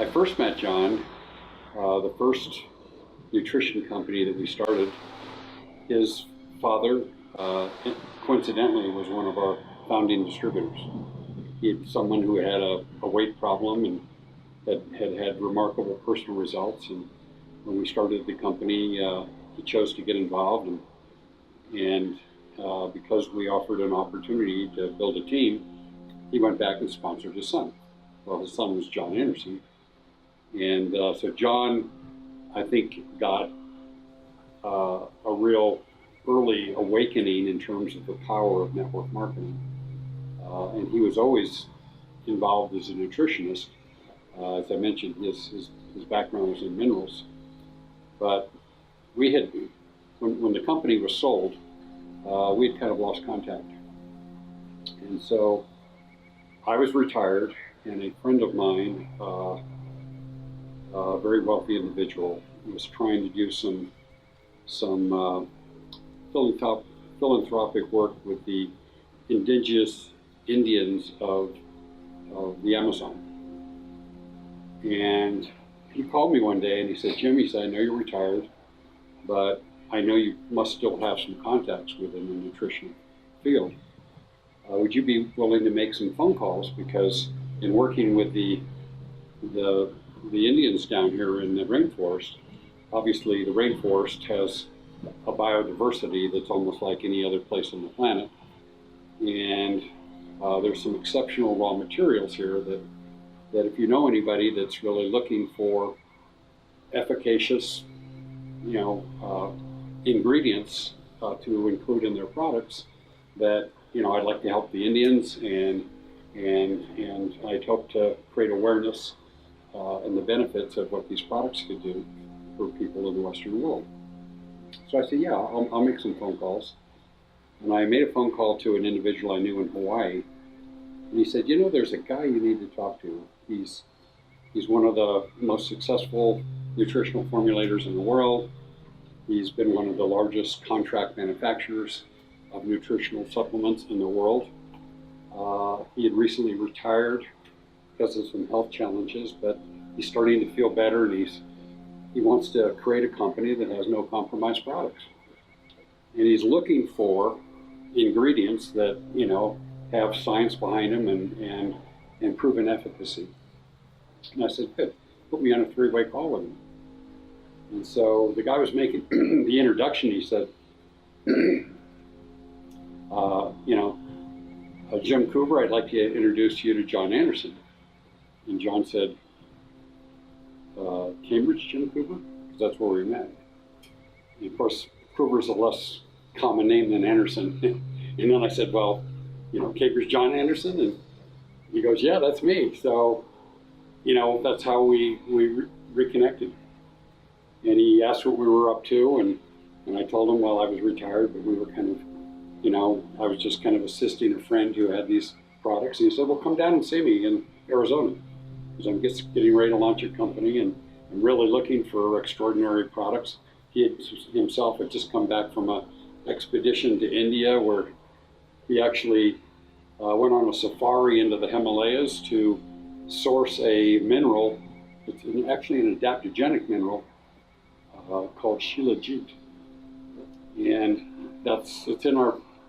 I first met John, the first nutrition company that we started. His father, coincidentally, was one of our founding distributors. He's someone who had a weight problem and had remarkable personal results. And when we started the company, he chose to get involved. And because we offered an opportunity to build a team, he went back and sponsored his son. Well, his son was John Anderson. And so John, I think, got a real early awakening in terms of the power of network marketing. And he was always involved as a nutritionist. As I mentioned, his background was in minerals. But we had, when the company was sold, we had kind of lost contact. And so I was retired, and a friend of mine, a very wealthy individual, was trying to do some philanthropic work with the indigenous Indians of the Amazon. And he called me one day and he said, "Jim," he said, "I know you're retired, but I know you must still have some contacts within the nutrition field. Would you be willing to make some phone calls? Because in working with the Indians down here in the rainforest, obviously the rainforest has a biodiversity that's almost like any other place on the planet. And there's some exceptional raw materials here that if you know anybody that's really looking for efficacious, ingredients to include in their products, that I'd like to help the Indians, and I'd hope to create awareness and the benefits of what these products could do for people in the Western world." So I said, "Yeah, I'll make some phone calls." And I made a phone call to an individual I knew in Hawaii, and he said, "There's a guy you need to talk to. He's one of the most successful nutritional formulators in the world. He's been one of the largest contract manufacturers of nutritional supplements in the world. He had recently retired because of some health challenges, but he's starting to feel better, and he wants to create a company that has no compromise products. And he's looking for ingredients that, have science behind them and proven efficacy." And I said, "Good, put me on a three-way call with him." And so the guy was making the introduction. He said, "Jim Coover, I'd like to introduce you to John Anderson." And John said, "Cambridge Jim Coover?" Because that's where we met. And of course, Coover's a less common name than Anderson. And then I said, "Well, Cambridge John Anderson?" And he goes, "Yeah, that's me." So, that's how we reconnected. And he asked what we were up to, and I told him, well, I was retired, but we were kind of, I was just kind of assisting a friend who had these products. And he said, "Well, come down and see me in Arizona, because I'm getting ready to launch a company, and I'm really looking for extraordinary products." He himself had just come back from an expedition to India, where he actually went on a safari into the Himalayas to source a mineral. It's actually an adaptogenic mineral called shilajit, and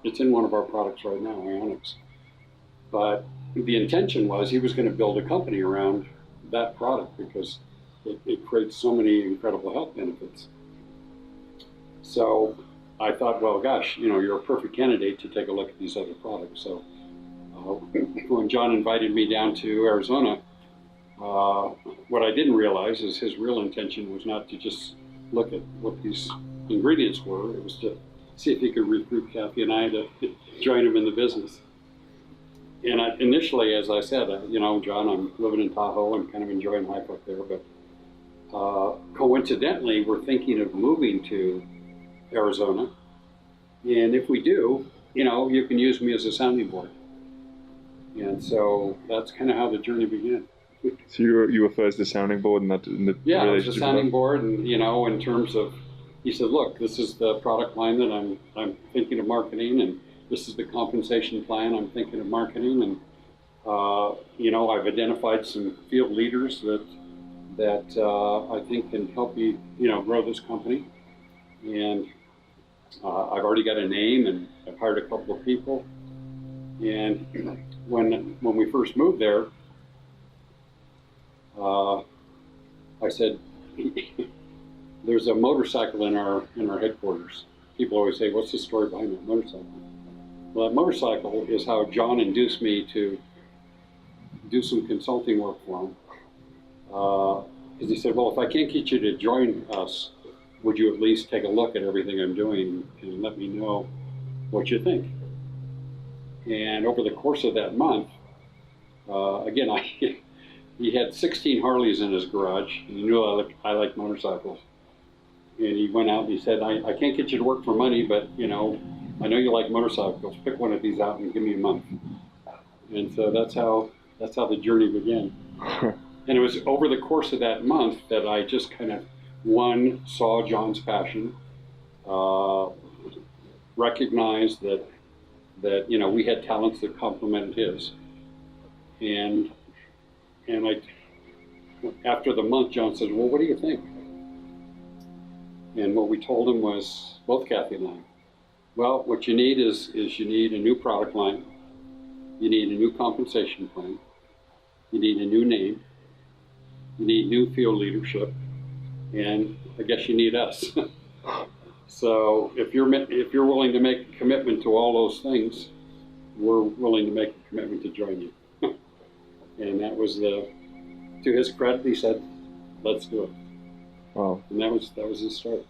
it's in one of our products right now, Isagenix. But the intention was he was going to build a company around that product because it creates so many incredible health benefits. So I thought, well, gosh, you're a perfect candidate to take a look at these other products. So when John invited me down to Arizona, what I didn't realize is his real intention was not to just look at what these ingredients were. It was to see if he could recruit Kathy and I to join him in the business. And initially, as I said, John, I'm living in Tahoe and kind of enjoying life up there, but coincidentally, we're thinking of moving to Arizona. And if we do, you can use me as a sounding board. And so that's kind of how the journey began. So you were first the sounding board, and that yeah, I was the sounding board, and in terms of, he said, "Look, this is the product line that I'm thinking of marketing, and this is the compensation plan I'm thinking of marketing, and I've identified some field leaders that that I think can help me, grow this company. And I've already got a name, and I've hired a couple of people. And when we first moved there, I said, there's a motorcycle in our headquarters. People always say, what's the story behind that motorcycle? Well, that motorcycle is how John induced me to do some consulting work for him. Because he said, well, if I can't get you to join us, would you at least take a look at everything I'm doing and let me know what you think? And over the course of that month, again, he had 16 Harleys in his garage, and he knew I like motorcycles. And he went out and he said, I can't get you to work for money, but I know you like motorcycles. Pick one of these out and give me a month. And so that's how the journey began. And it was over the course of that month that I just kind of, saw John's passion, recognized that we had talents that complemented his. And after the month, John said, well, what do you think? And what we told him was, both Kathy and I, well, what you need is you need a new product line, you need a new compensation plan, you need a new name, you need new field leadership, and I guess you need us. So if you're willing to make a commitment to all those things, we're willing to make a commitment to join you. And that was to his credit, he said, let's do it. Wow. And that was his start.